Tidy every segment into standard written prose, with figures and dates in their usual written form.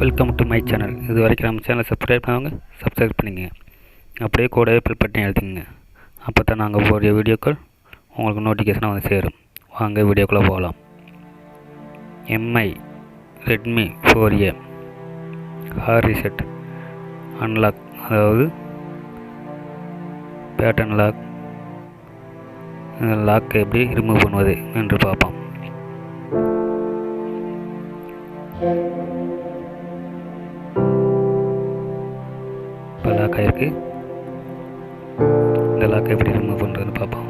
Welcome to my channel. இது வரைக்கும் நம்ம சேனலை சப்ஸ்கிரைப் பண்ணுவாங்க, சப்ஸ்கிரைப் பண்ணிங்க. அப்படியே கூடவே பெல் பட்டன் எழுதிங்க. அப்போ தான் நாங்கள் போடுற வீடியோக்கள் உங்களுக்கு நோட்டிஃபிகேஷனாக வந்து சேரும். வாங்க வீடியோக்குள்ளே போகலாம். Mi Redmi 4A heart reset unlock, அதாவது பேட்டர்ன் லாக், லாக்கை எப்படி ரிமூவ் பண்ணுவது என்று பார்ப்போம். இப்போ லாக் ஆகிருக்கு. இந்த லாக்கை எப்படி ரிமூவ் பண்ணுறதுன்னு பார்ப்போம்.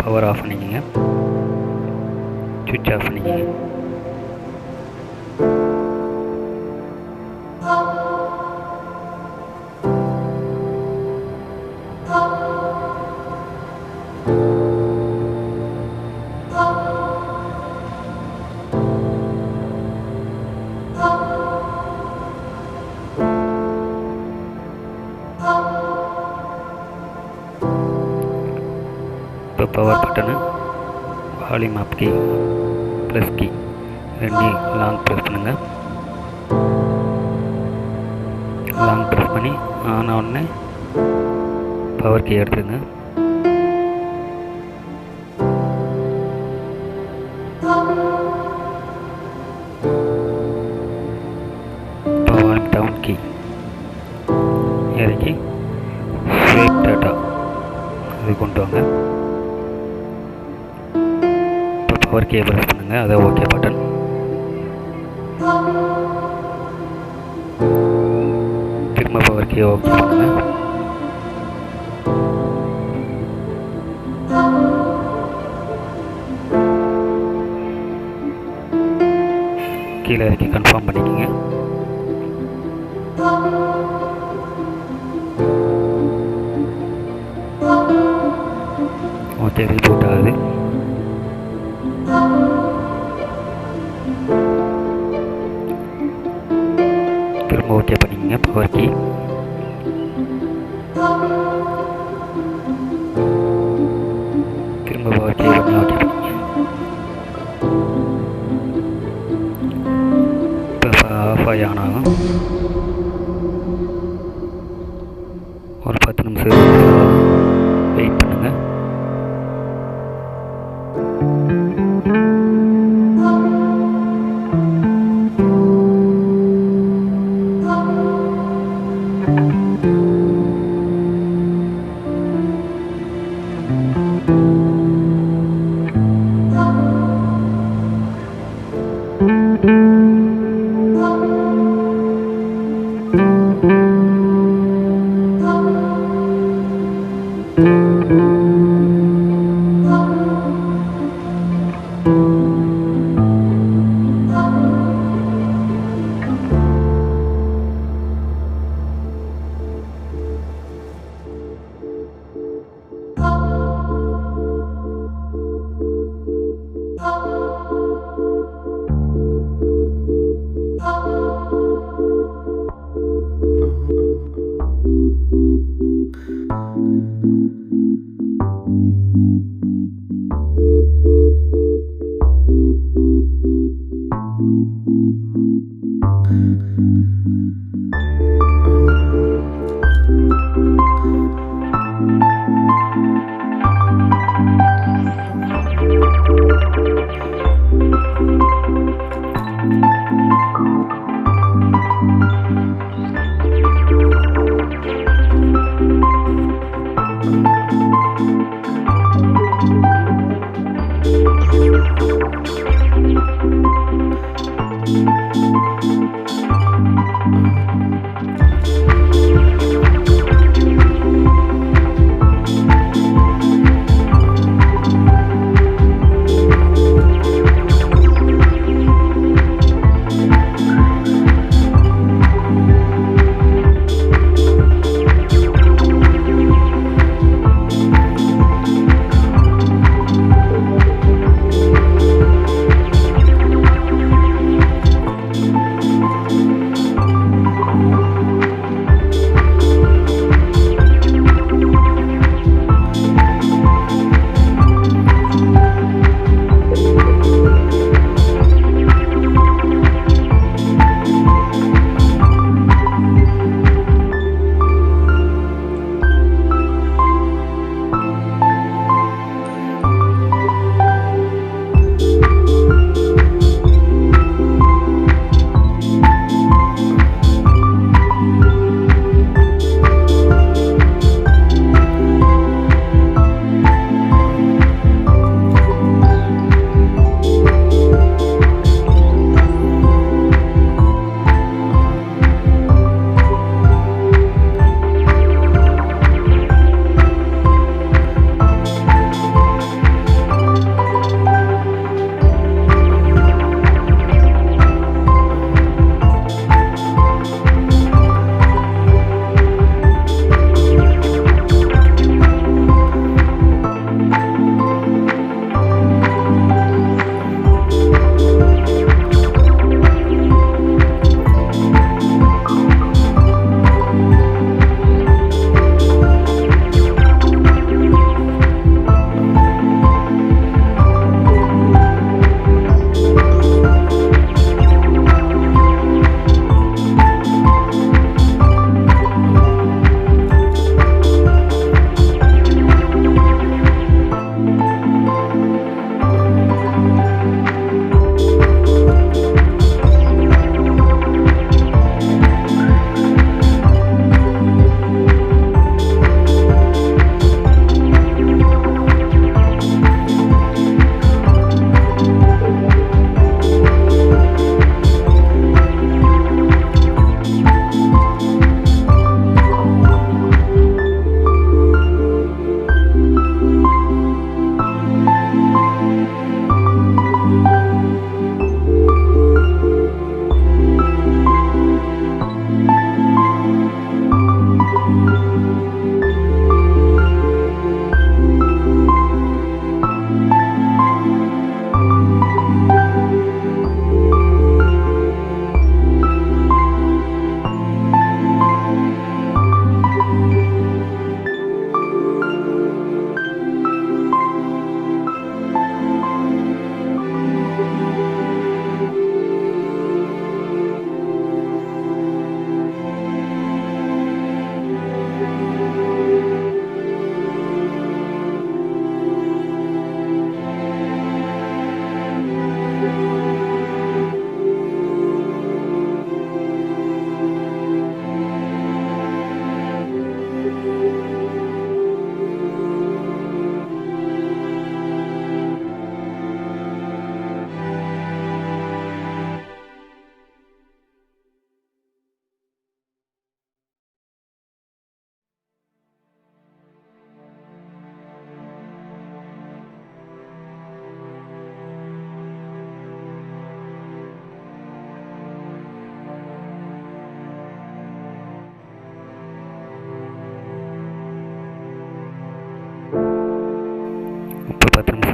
பவர் ஆஃப் பண்ணிக்கங்க, சுவிட்ச் ஆஃப் பண்ணிக்கங்க. இப்போ power button, volume up key, plus key ரெண்டையும் லாங் ப்ரெஸ் பண்ணுங்கள். லாங் ப்ரெஸ் பண்ணி ஆன் ஆனே பவர் கீ எடுத்துங்க. இப்போ வால்யூம் டவுன் கீ இறக்கி ஸ்வீப் டேட்டா அது கொண்டு வாங்க. இப்போ பவர் கீயை ப்ரெஸ் பண்ணுங்கள், அதை ஓகே பட்டன். திரும்ப பவர் கீயை ஓகே பண்ணுங்கள். கீழே இறக்கி கன்ஃபார்ம் பண்ணிக்கோங்க. ஓகே, ரீபூட் ஆகுது. திரும்ப ஓகே பண்ணிக்கங்க பவர் கீ. திரும்ப பவர் கீ பண்ணி ஓகே பண்ணிக்கங்க. இப்போ ஆஃப் ஆகி ஆன் ஆகும். ஒரு 10 நிமிஷம் வெயிட் பண்ணுங்கள்.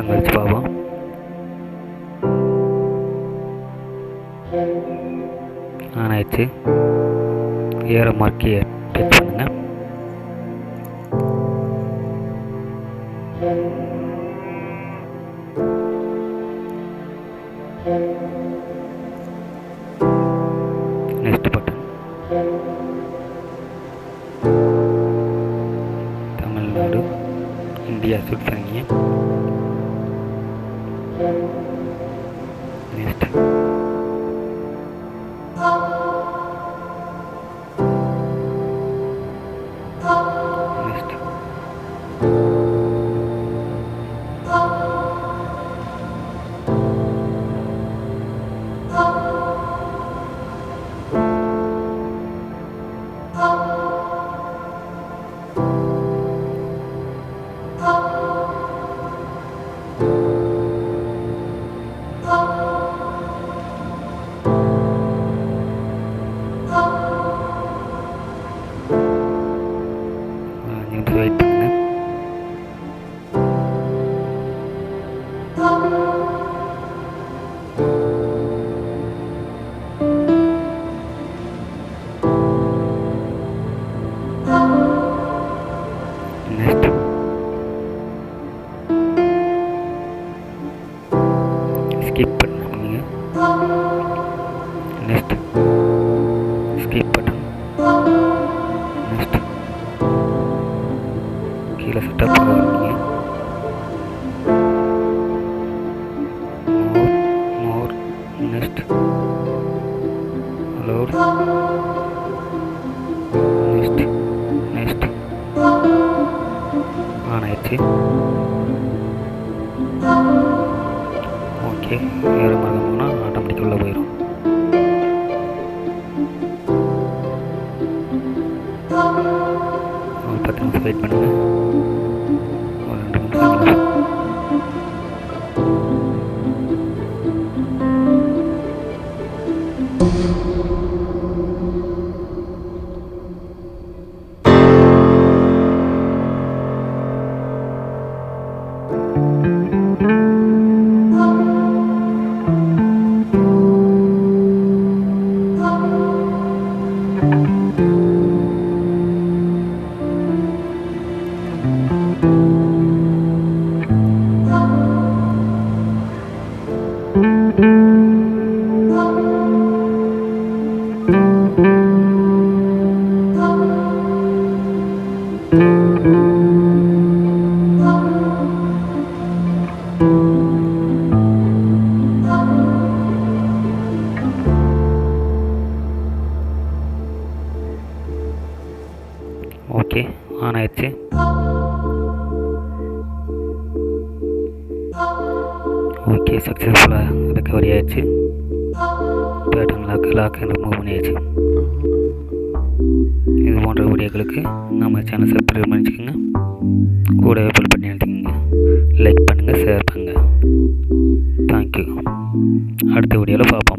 நிமிஷம் கழிச்சு பார்ப்போம். ஆன் ஆயிடுச்சு. ஏற மார்க்கி டச் பண்ணுங்க. Next button. தமிழ்நாடு இந்தியா சூட் பண்ணிங்க. நெக்ஸ்ட். நெக்ஸ்ட். வெயிட் பண்ணுங்க. நெக்ஸ்ட். ஸ்கிப் பண்ணுங்க. நெக்ஸ்ட். Skip button. நெக்ஸ்ட். கீழே செட்டப் பண்ணுவீங்க. More. Next. Load. Next. Next. On ஆயிடுச்சு. ஓகே. வேறு மாதிரி போனால் ஆட்டோமேட்டிக்காக உள்ளே போயிடும். ஒரு 10 நிமிஷம் வெயிட் பண்ணுங்கள். ஒரு 2 நிமிஷம். ஓகே. ஆன் ஆயிடுச்சு. ஓகே. சக்ஸஸ்ஃபுல்லாக ரெக்கவரி ஆயிடுச்சு. பேட்டர்ன் லாக் ரிமூவ் பண்ணியாச்சு. இது போன்ற வீடியோக்களுக்கு நம்ம சேனல் சப்ஸ்கிரைப் பண்ணிச்சுக்கோங்க. கூடவே பெல் பட்டன் அழுத்திக்கோங்க. லைக் பண்ணுங்கள், ஷேர் பண்ணுங்கள். தேங்க்யூ. அடுத்த வீடியோவில் பார்ப்போம்.